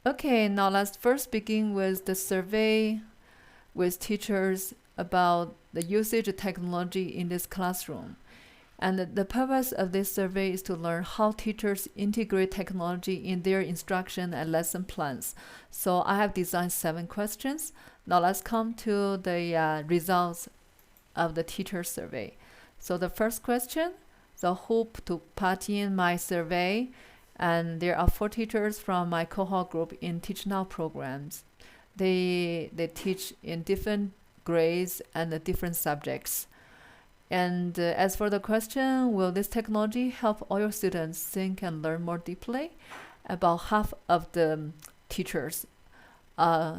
Okay, now let's first begin with the survey with teachers about the usage of technology in this classroom. And the purpose of this survey is to learn how teachers integrate technology in their instruction and lesson plans. So I have designed 7 questions. Now let's come to the results of the teacher survey. So the first question, so who took part in my survey? And there are 4 teachers from my cohort group in Teach Now programs. They teach in different grades and different subjects. And as for the question, will this technology help all your students think and learn more deeply? About half of the teachers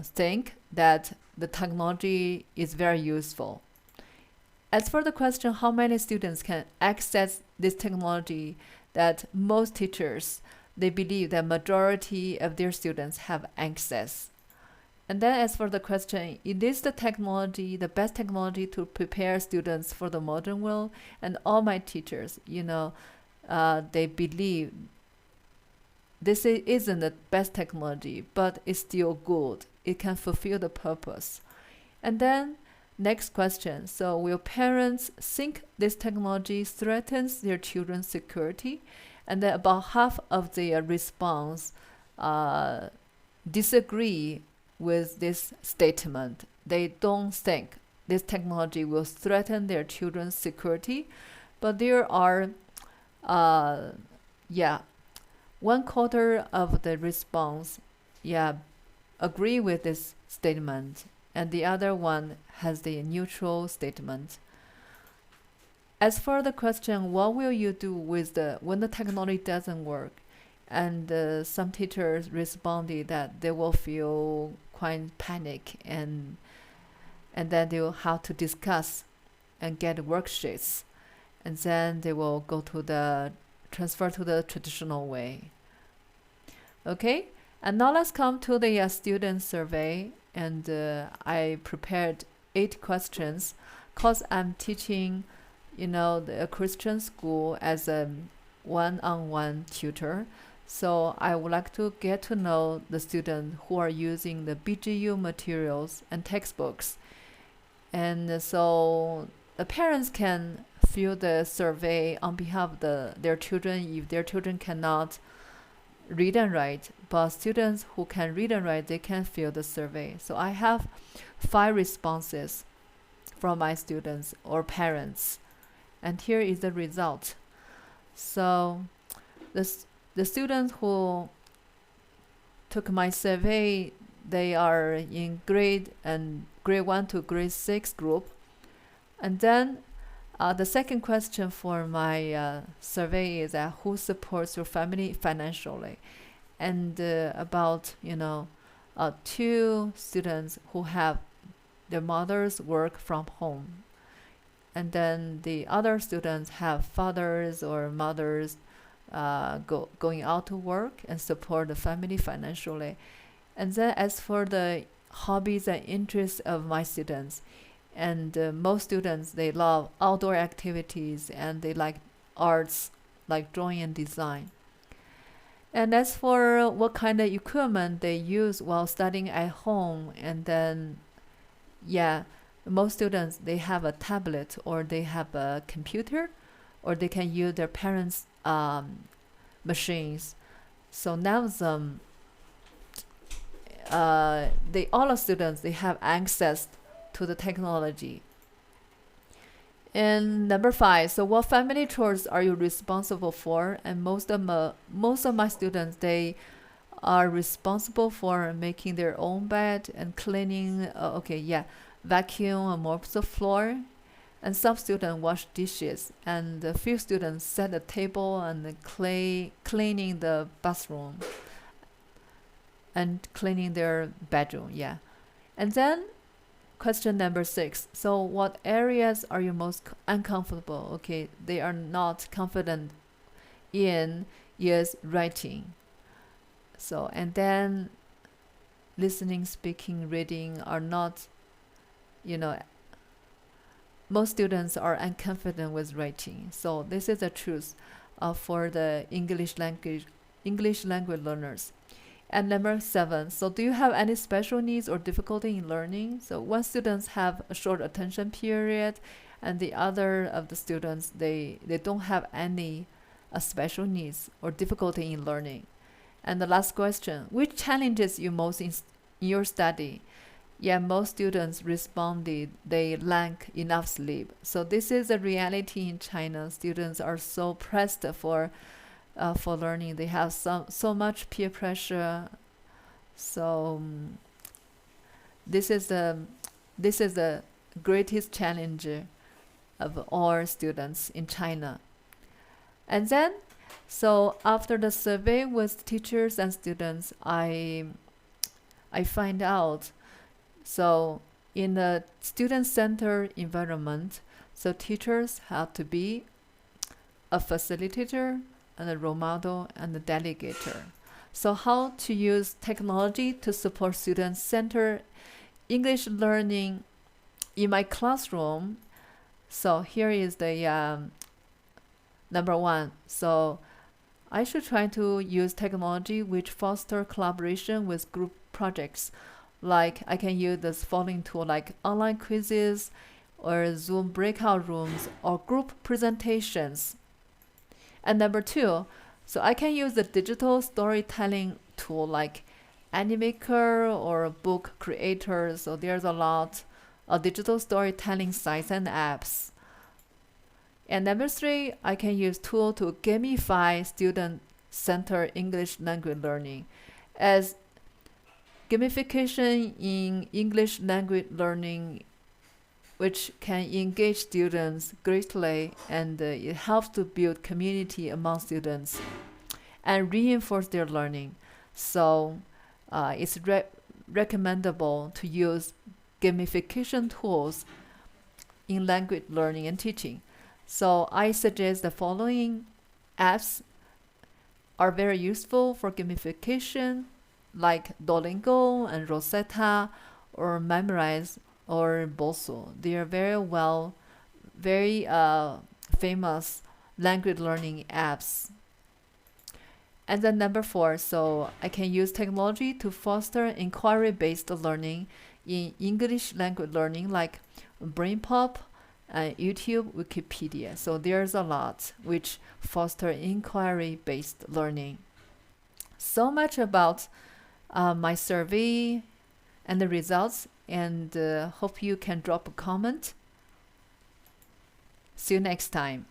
think that the technology is very useful. As for the question, how many students can access this technology, that most teachers, they believe that majority of their students have access. And then as for the question, is this the technology, the best technology to prepare students for the modern world? And all my teachers, they believe this isn't the best technology, but it's still good. It can fulfill the purpose. And then next question. So will parents think this technology threatens their children's security? And then about half of the response disagree with this statement. They don't think this technology will threaten their children's security, but there are, 1/4 of the response, agree with this statement, and the other one has the neutral statement. As for the question, what will you do with when the technology doesn't work? And some teachers responded that they will feel quite panic, and then they will have to discuss and get worksheets, and then they will go to the transfer to the traditional way. Okay, and now let's come to the student survey. And I prepared 8 questions because I'm teaching, the Christian school as a one-on-one tutor. So I would like to get to know the students who are using the BGU materials and textbooks. And so the parents can fill the survey on behalf of their children if their children cannot read and write. But students who can read and write, they can fill the survey. So I have 5 responses from my students or parents. And here is the result. So the students who took my survey, they are in grade 1 to grade 6 group. And then the second question for my survey is who supports your family financially? And about 2 students who have their mothers work from home, and then the other students have fathers or mothers going out to work and support the family financially. And then as for the hobbies and interests of my students, and most students, they love outdoor activities and they like arts, like drawing and design. And as for what kind of equipment they use while studying at home, and then most students, they have a tablet or they have a computer, or they can use their parents' machines. So none of them, all the students, they have access to the technology. And number 5, so what family chores are you responsible for? And most of my students, they are responsible for making their own bed and cleaning, vacuum and mop the floor. And some students wash dishes, and a few students set the table and cleaning the bathroom and cleaning their bedroom. And then question number 6. So what areas are you most uncomfortable? Okay, they are not confident in writing. So, and then listening, speaking, reading are not, most students are unconfident with writing. So this is the truth for the English language learners. And number 7, so do you have any special needs or difficulty in learning? So one students have a short attention period, and the other of the students, they don't have any special needs or difficulty in learning. And the last question, which challenges you most in your study? Yeah, most students responded they lack enough sleep. So this is a reality in China. Students are so pressed for learning. They have so much peer pressure. So this is the greatest challenge of all students in China. And then, so after the survey with teachers and students, I find out. So in a student-centered environment, so teachers have to be a facilitator and a role model and a delegator. So how to use technology to support student-centered English learning in my classroom. So here is the number 1. So I should try to use technology which foster collaboration with group projects. Like I can use this following tool like online quizzes or Zoom breakout rooms or group presentations. And number 2, so I can use the digital storytelling tool like Animaker or Book Creator. So there's a lot of digital storytelling sites and apps. And number 3, I can use tool to gamify student-centered English language learning. As gamification in English language learning, which can engage students greatly, and it helps to build community among students and reinforce their learning. So it's recommendable to use gamification tools in language learning and teaching. So I suggest the following apps are very useful for gamification, like Duolingo and Rosetta or Memrise or Bosu. They are very famous language learning apps. And then number 4, so I can use technology to foster inquiry-based learning in English language learning like BrainPop, YouTube, Wikipedia. So there's a lot which foster inquiry-based learning. So much about my survey and the results, and hope you can drop a comment. See you next time.